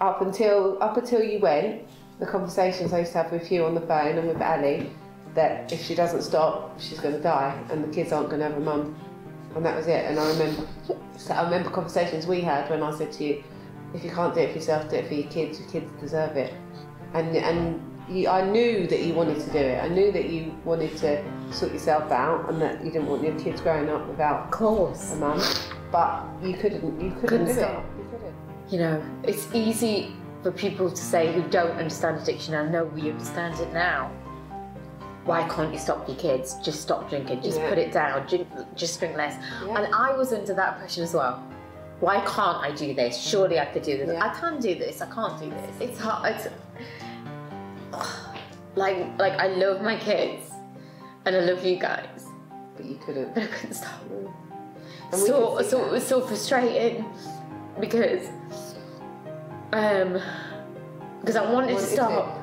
Up until you went, the conversations I used to have with you on the phone and with Ali, that if she doesn't stop, she's going to die, and the kids aren't going to have a mum, and that was it. And I remember conversations we had when I said to you, if you can't do it for yourself, do it for your kids. Your kids deserve it. And I knew that you wanted to do it. I knew that you wanted to sort yourself out, and that you didn't want your kids growing up without a mum. But you couldn't do stop. it. You couldn't. You know, it's easy for people to say who don't understand addiction. I know we understand it now. Why can't you stop your kids? Just stop drinking. Just put it down. Just drink less. Yeah. And I was under that pressure as well. Why can't I do this? Surely I could do this. Yeah. I can do this. I can't do this. It's hard. It's, like I love my kids, and I love you guys. But you couldn't. But I couldn't stop. So it was so frustrating because I wanted to stop.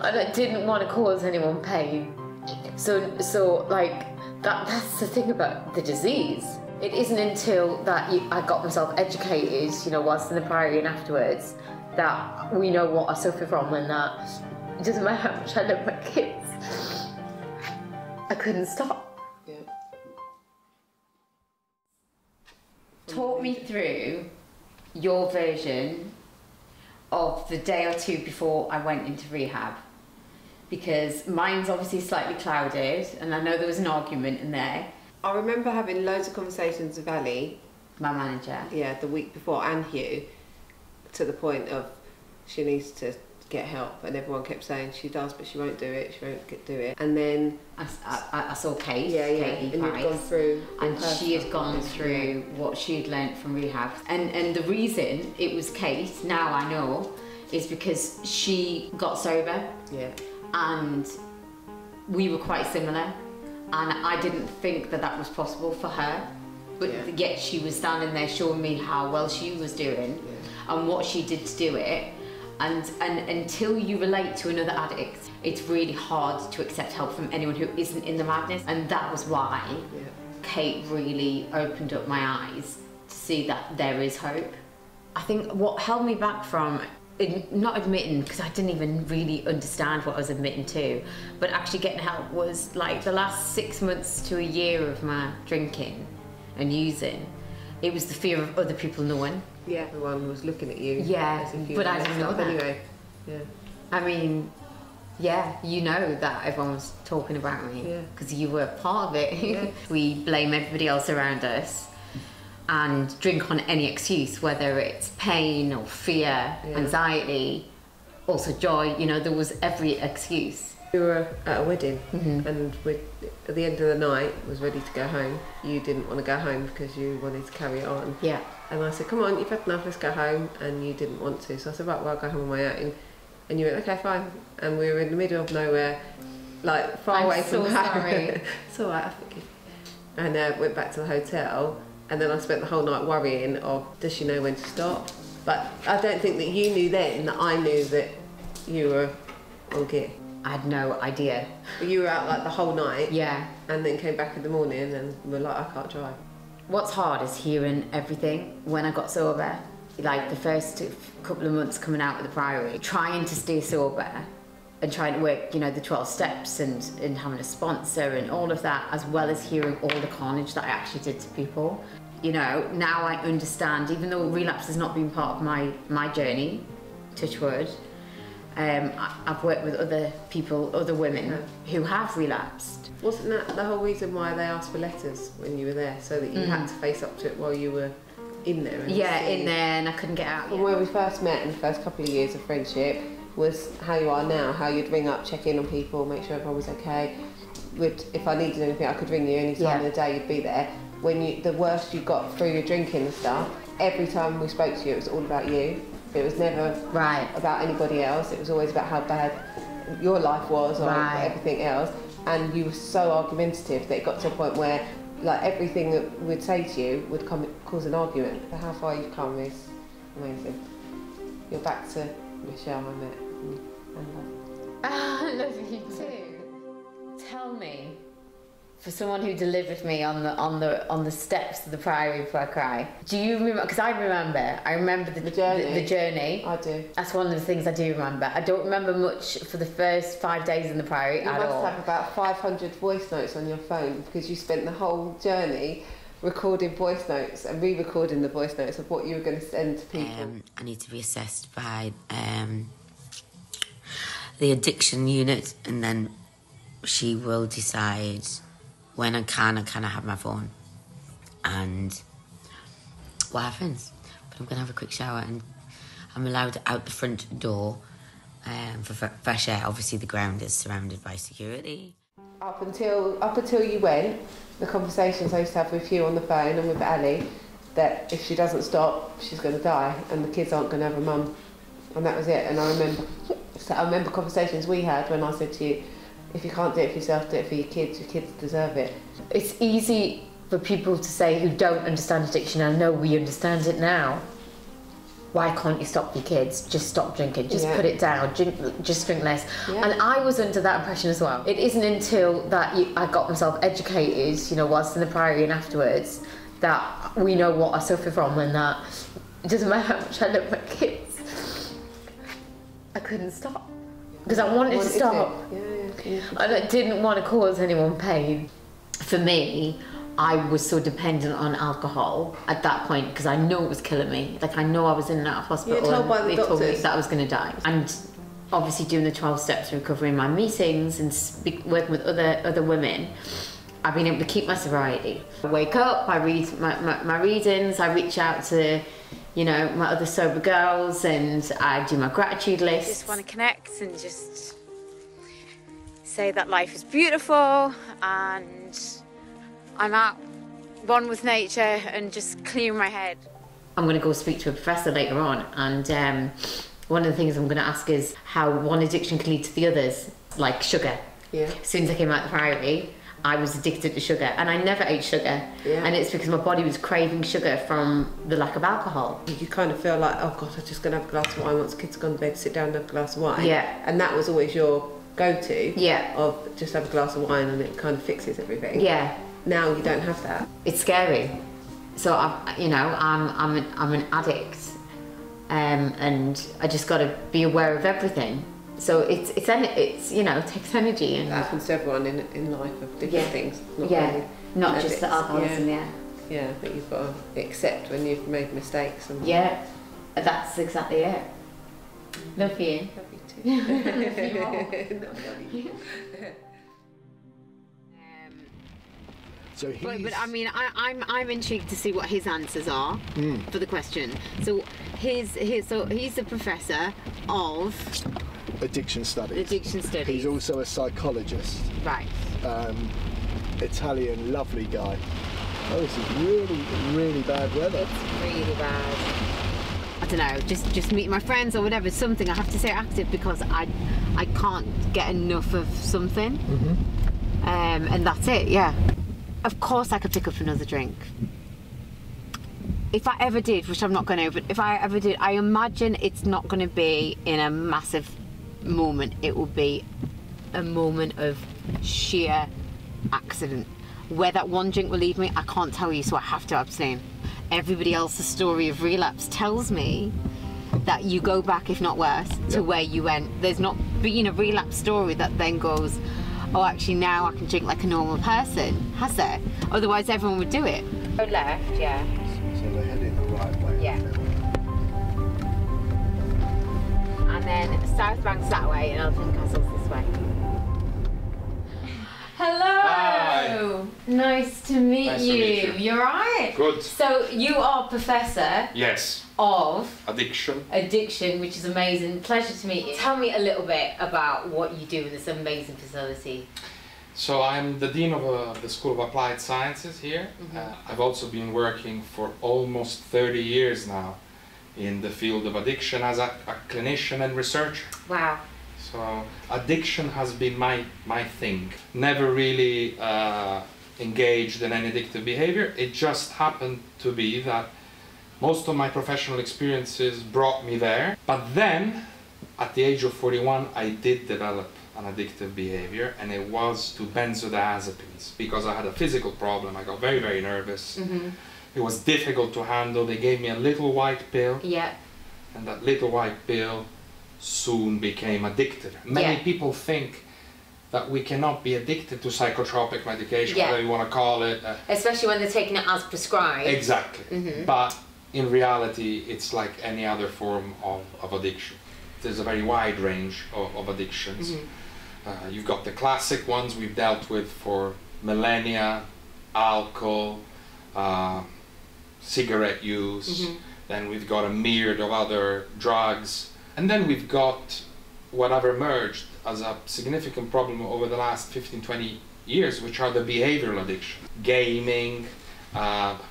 And I didn't want to cause anyone pain. So like that's the thing about the disease. It isn't until that I got myself educated, you know, whilst in the Priory and afterwards, that we know what I suffer from, and that it doesn't matter how much I love my kids. I couldn't stop. Yeah. Talk me through your version of the day or two before I went into rehab, because mine's obviously slightly clouded, and I know there was an argument in there. I remember having loads of conversations with Ali, my manager. Yeah, the week before, and Hugh, to the point of she needs to get help, and everyone kept saying she does, but she won't do it. She won't do it. And then I saw Kate. Yeah, Katie and Price, you'd gone through, and she had gone through what she'd learnt from rehab. And the reason it was Kate, now I know, is because she got sober. Yeah. And we were quite similar. And I didn't think that was possible for her, but yet she was standing there showing me how well she was doing and what she did to do it. And until you relate to another addict, it's really hard to accept help from anyone who isn't in the madness. And that was why Kate really opened up my eyes to see that there is hope. I think what held me back from not admitting, because I didn't even really understand what I was admitting to, but actually getting help was like the last 6 months to a year of my drinking and using. It was the fear of other people knowing. Yeah, everyone was looking at you. Yeah, but I didn't know that. Anyway, yeah. I mean, yeah, you know that everyone was talking about me because you were part of it. Yeah. We blame everybody else around us and drink on any excuse, whether it's pain or fear, anxiety, also joy. You know, there was every excuse. We were at a wedding, and at the end of the night was ready to go home. You didn't want to go home because you wanted to carry on. Yeah. And I said, come on, you've had enough, let's go home. And you didn't want to. So I said, right, well, I'll go home on my own. And you went, okay, fine. And we were in the middle of nowhere, like far away from home. Sorry. It's all right, I forgive you. And went back to the hotel. And then I spent the whole night worrying of, does she know when to stop? But I don't think that you knew then that I knew that you were on gear. I had no idea. But you were out like the whole night. Yeah. And then came back in the morning and were like, I can't drive. What's hard is hearing everything when I got sober. Like the first couple of months coming out of the Priory, trying to stay sober and trying to work, you know, the 12 steps and having a sponsor and all of that, as well as hearing all the carnage that I actually did to people. You know, now I understand, even though relapse has not been part of my journey, touch wood, I've worked with other people, other women who have relapsed. Wasn't that the whole reason why they asked for letters when you were there, so that you had to face up to it while you were in there? Yeah, in there, and I couldn't get out. From where we first met in the first couple of years of friendship was how you are now, how you'd ring up, check in on people, make sure everyone was okay. If I needed anything, I could ring you any time of the day, you'd be there. When the worst you got through your drinking and stuff, every time we spoke to you, it was all about you. It was never about anybody else. It was always about how bad your life was or everything else. And you were so argumentative that it got to a point where, like, everything that we'd say to you would cause an argument. But how far you've come is amazing. You're back to Michelle I met and love. I love you too. Tell me, For someone who delivered me on the steps of the Priory before I cry, do you remember? Because I remember the journey. The journey. I do. That's one of the things I do remember. I don't remember much for the first 5 days in the Priory at all. You must have about 500 voice notes on your phone because you spent the whole journey recording voice notes and re-recording the voice notes of what you were going to send to people. I need to be assessed by the addiction unit, and then she will decide when I can have my phone and what happens. But I'm going to have a quick shower, and I'm allowed out the front door for fresh air. Obviously the ground is surrounded by security. Up until you went, the conversations I used to have with you on the phone and with Ali, that if she doesn't stop, she's going to die and the kids aren't going to have a mum. And that was it. And I remember conversations we had when I said to you, if you can't do it for yourself, do it for your kids deserve it. It's easy for people to say who don't understand addiction. I know we understand it now. Why can't you stop your kids? Just stop drinking, just put it down, just drink less. Yeah. And I was under that impression as well. It isn't until that I got myself educated, you know, whilst in the Priory and afterwards, that we know what I suffer from, and that it doesn't matter how much I love my kids. I couldn't stop. Because I wanted to stop. I didn't want to cause anyone pain. For me, I was so dependent on alcohol at that point because I know it was killing me. Like, I know I was in and out of hospital. You were told by the doctors. Told me that I was going to die. And obviously doing the 12 steps of recovery in my meetings and working with other women, I've been able to keep my sobriety. I wake up, I read my readings, I reach out to, you know, my other sober girls, and I do my gratitude list. I just want to connect and just say that life is beautiful, and I'm at one with nature and just clear my head. I'm going to go speak to a professor later on, and one of the things I'm going to ask is how one addiction can lead to the others, like sugar. Yeah. As soon as I came out of the Priory, I was addicted to sugar, and I never ate sugar. Yeah. And it's because my body was craving sugar from the lack of alcohol. You kind of feel like, oh God, I'm just going to have a glass of wine once the kids have gone to bed, sit down and have a glass of wine. Yeah. And that was always your go-to. Yeah. Of just have a glass of wine and it kind of fixes everything. Yeah. Now you don't have that. It's scary. So I'm an addict, and I just got to be aware of everything. So it's you know, it takes energy, and that happens to everyone in life of different things. Not just the alcoholism. Yeah, that you've got to accept when you've made mistakes. And that's exactly it. Love you. Love you too. But I mean, I'm intrigued to see what his answers are for the question. So he's a professor of addiction studies. Addiction studies. He's also a psychologist. Right. Italian, lovely guy. Oh, this is really, really bad weather. It's really bad. I don't know, just meeting my friends or whatever, something. I have to stay active because I can't get enough of something. And that's it, yeah. Of course I could pick up another drink. If I ever did, which I'm not going to, but if I ever did, I imagine it's not going to be in a massive moment. It will be a moment of sheer accident. Where that one drink will leave me, I can't tell you, so I have to abstain. Everybody else's story of relapse tells me that you go back, if not worse, to where you went. There's not been a relapse story that then goes, oh, actually now I can drink like a normal person, has there? Otherwise everyone would do it. Go left, yeah. So they're heading the right way. Yeah. And then South Bank's that way and Elephant Castle's this way. Hello! Hi. Nice to meet Nice to you. meet you. You're right. Good. So you are Professor Yes. of Addiction, which is amazing. Pleasure to meet you. Tell me a little bit about what you do in this amazing facility. So I'm the Dean of the School of Applied Sciences here. I've also been working for almost 30 years now in the field of addiction as a clinician and researcher. Wow. So addiction has been my thing. Never really engaged in any addictive behavior. It just happened to be that most of my professional experiences brought me there. But then, at the age of 41, I did develop an addictive behavior, and it was to benzodiazepines, because I had a physical problem. I got very, very nervous. It was difficult to handle. They gave me a little white pill, and that little white pill soon became addictive. Many people think that we cannot be addicted to psychotropic medication, whatever you want to call it. Especially when they're taking it as prescribed. Exactly. But in reality, it's like any other form of addiction. There's a very wide range of addictions. You've got the classic ones we've dealt with for millennia: alcohol, cigarette use. Then we've got a myriad of other drugs. And then we've got what have emerged as a significant problem over the last 15, 20 years, which are the behavioral addictions. Gaming,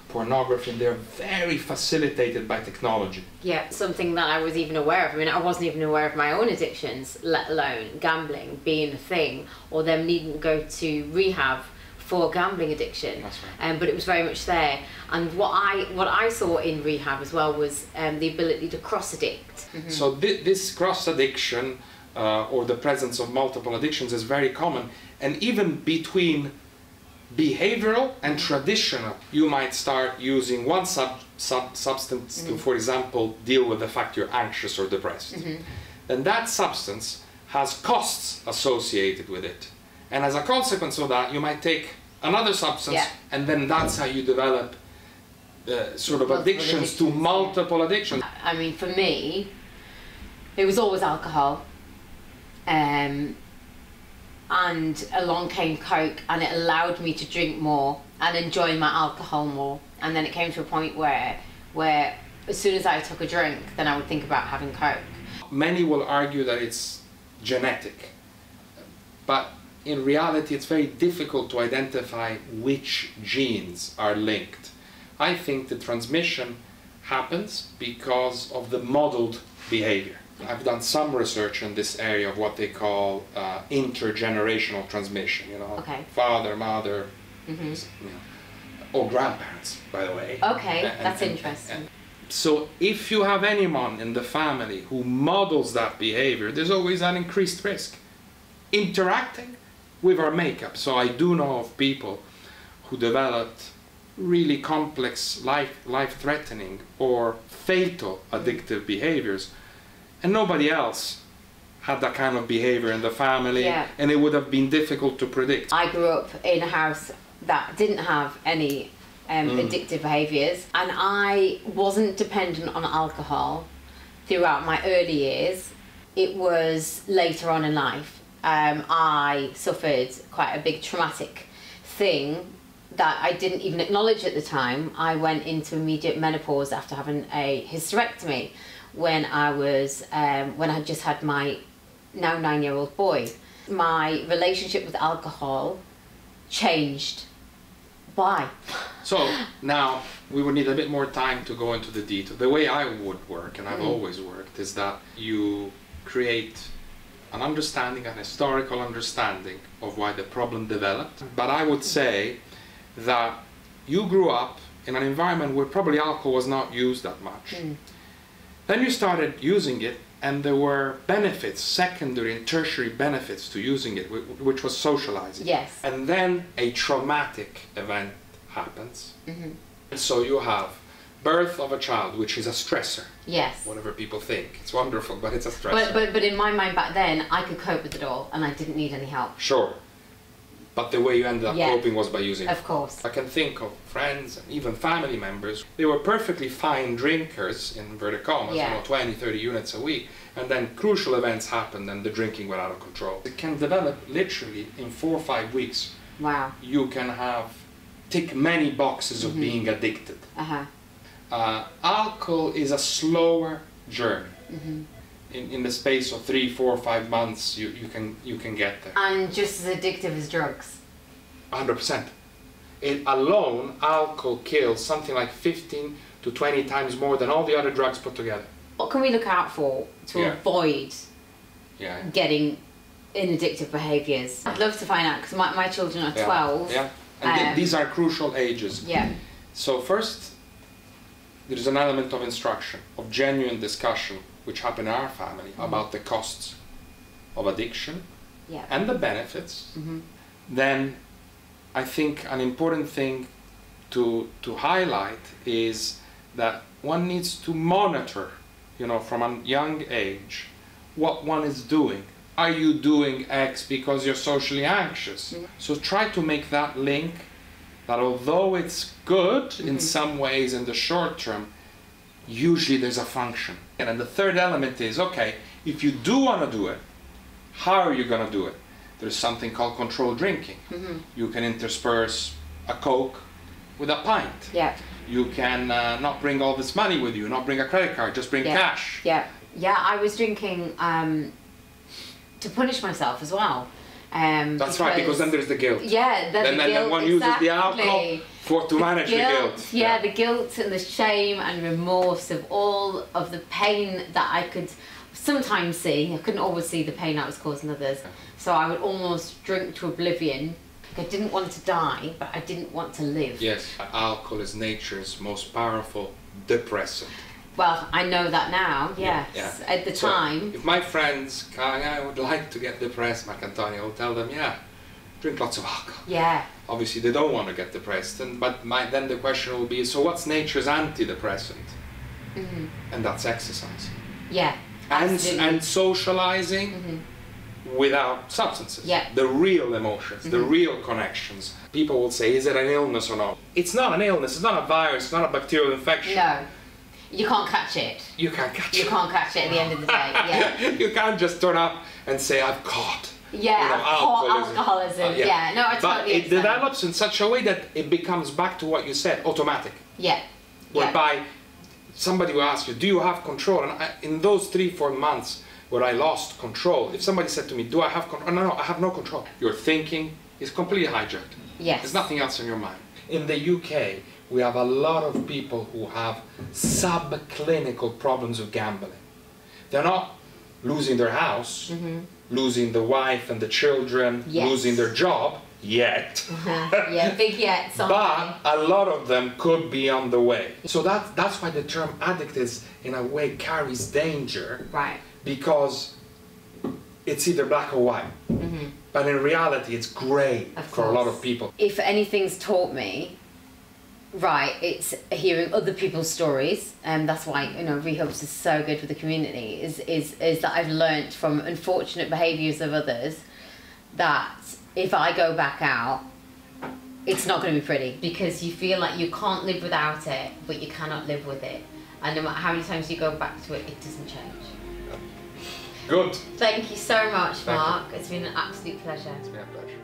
pornography, they're very facilitated by technology. Yeah, something that I was even aware of. I mean, I wasn't even aware of my own addictions, let alone gambling being a thing, or them needing to go to rehab for gambling addiction. That's right. But it was very much there. And what I saw in rehab as well was the ability to cross-addict. So this cross-addiction, or the presence of multiple addictions, is very common. And even between behavioral and traditional, you might start using one substance to, for example, deal with the fact you're anxious or depressed. Then that substance has costs associated with it. And as a consequence of that, you might take another substance, and then that's how you develop sort of addictions to multiple addictions. I mean, for me, it was always alcohol. And along came Coke, and it allowed me to drink more and enjoy my alcohol more. And then it came to a point where as soon as I took a drink, then I would think about having Coke. Many will argue that it's genetic, but in reality it's very difficult to identify which genes are linked. I think the transmission happens because of the modeled behavior. I've done some research in this area of what they call intergenerational transmission, father, mother, or grandparents, by the way. Okay, that's interesting. So if you have anyone in the family who models that behavior, there's always an increased risk interacting with our makeup. So I do know of people who developed really complex, life-threatening or fatal addictive behaviors, and nobody else had that kind of behavior in the family, and it would have been difficult to predict. I grew up in a house that didn't have any addictive behaviours, and I wasn't dependent on alcohol throughout my early years. It was later on in life. I suffered quite a big traumatic thing that I didn't even acknowledge at the time. I went into immediate menopause after having a hysterectomy when I had just had my now 9-year-old boy. My relationship with alcohol changed. Why? So now we would need a bit more time to go into the detail. The way I would work, and I've always worked, is that you create an understanding, an historical understanding of why the problem developed. But I would say that you grew up in an environment where probably alcohol was not used that much. Then you started using it, and there were benefits, secondary and tertiary benefits to using it, which was socializing. Yes. And then a traumatic event happens. So you have birth of a child, which is a stressor. Yes. Whatever people think. It's wonderful, but it's a stressor. But in my mind back then, I could cope with it all, and I didn't need any help. Sure. But the way you ended up coping was by using it. Of course. I can think of friends and even family members. They were perfectly fine drinkers, in inverted commas, 20, 30 units a week. And then crucial events happened and the drinking went out of control. It can develop literally in 4 or 5 weeks. Wow. You can tick many boxes of being addicted. Alcohol is a slower journey. In the space of 3, 4, 5 months, you can get there. And just as addictive as drugs. 100%. It alone, alcohol kills something like 15 to 20 times more than all the other drugs put together. What can we look out for to avoid getting in addictive behaviours? I'd love to find out, because my children are 12. And these are crucial ages. So first, there's an element of instruction, of genuine discussion, which happened in our family, about the costs of addiction and the benefits, then I think an important thing to highlight is that one needs to monitor, you know, from a young age, what one is doing. Are you doing X because you're socially anxious? So try to make that link, that although it's good in some ways in the short term, usually there's a function. And then the third element is, okay, if you do want to do it, how are you going to do it? There's something called controlled drinking. You can intersperse a Coke with a pint. Yeah. You can not bring all this money with you, not bring a credit card, just bring cash. Yeah. Yeah, I was drinking to punish myself as well. That's right, because then there's the guilt. Yeah, then one uses the alcohol to manage the guilt. Yeah, the guilt and the shame and remorse of all of the pain that I could sometimes see. I couldn't always see the pain I was causing others. So I would almost drink to oblivion. I didn't want to die, but I didn't want to live. Yes, alcohol is nature's most powerful depressant. Well, I know that now, yes. Yeah. At the time. If my friends, I would like to get depressed, Marcantonio, I'll tell them, yeah, drink lots of alcohol. Yeah. Obviously, they don't want to get depressed, then the question will be, so what's nature's antidepressant? And that's exercise. Yeah, and socializing without substances. Yeah. The real emotions, the real connections. People will say, is it an illness or not? It's not an illness, it's not a virus, it's not a bacterial infection. No. You can't catch it. You can't catch it. You can't catch it at the end of the day, yeah. You can't just turn up and say, I've caught. Yeah, alcoholism. Yeah, no, I totally But it understand. develops in such a way that it becomes back to what you said, automatic. Yeah. Whereby somebody will ask you, do you have control? And in those 3-4 months where I lost control, if somebody said to me, do I have control? No, I have no control. Your thinking is completely hijacked. Yes. There's nothing else in your mind. In the UK, we have a lot of people who have subclinical problems with gambling. They're not losing their house, losing the wife and the children, losing their job, yet. Yeah, big yet. But a lot of them could be on the way. So that's why the term addict is, in a way, carries danger. Right. Because it's either black or white. But in reality, it's grey for a lot of people. If anything's taught me, right, it's hearing other people's stories, and that's why, you know, Rehubs is so good for the community, is that I've learnt from unfortunate behaviours of others that if I go back out, it's not going to be pretty. Because you feel like you can't live without it, but you cannot live with it. And no matter how many times you go back to it, it doesn't change. Good. Thank you so much, Mark. It's been an absolute pleasure. It's been a pleasure.